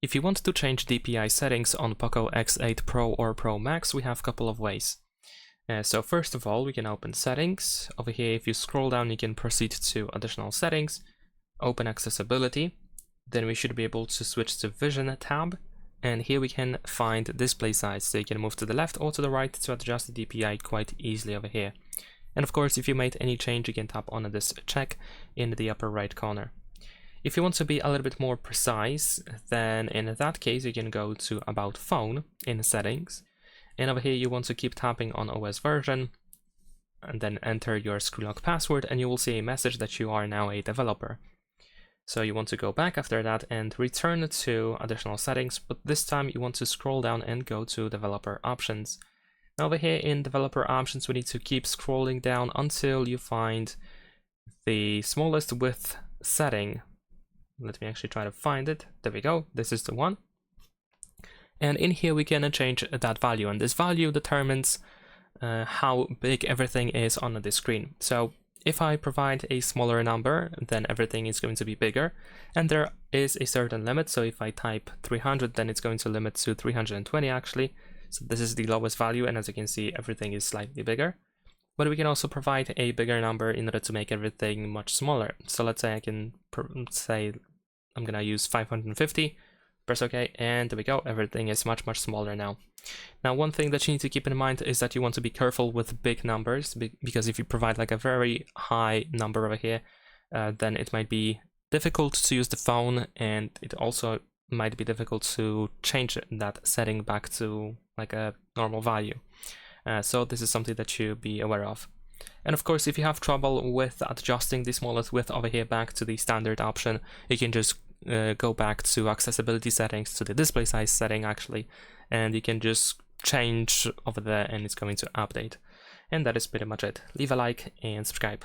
If you want to change DPI settings on POCO X8 Pro or Pro Max, we have a couple of ways. So first of all, we can open settings. Over here, if you scroll down, you can proceed to additional settings, open accessibility. Then we should be able to switch to vision tab. And here we can find display size. So you can move to the left or to the right to adjust the DPI quite easily over here. And of course, if you made any change, you can tap on this check in the upper right corner. If you want to be a little bit more precise, then in that case, you can go to About Phone in Settings. And over here, you want to keep tapping on OS version and then enter your screenlock password, and you will see a message that you are now a developer. So you want to go back after that and return to additional settings, but this time you want to scroll down and go to developer options. Now over here in developer options, we need to keep scrolling down until you find the smallest width setting. Let me actually try to find it. There we go. This is the one. And in here we can change that value, and this value determines how big everything is on the screen. So if I provide a smaller number, then everything is going to be bigger, and there is a certain limit. So if I type 300, then it's going to limit to 320 actually. So this is the lowest value, and as you can see, everything is slightly bigger. But we can also provide a bigger number in order to make everything much smaller. So let's say I can say I'm gonna use 550, press OK, and there we go, everything is much smaller now. Now one thing that you need to keep in mind is that you want to be careful with big numbers, because if you provide like a very high number over here, then it might be difficult to use the phone, and it also might be difficult to change that setting back to like a normal value. So this is something that you be aware of. And of course, if you have trouble with adjusting the smallest width over here back to the standard option, you can just go back to accessibility settings, to the display size setting actually, and you can just change over there and it's going to update. And that is pretty much it. Leave a like and subscribe.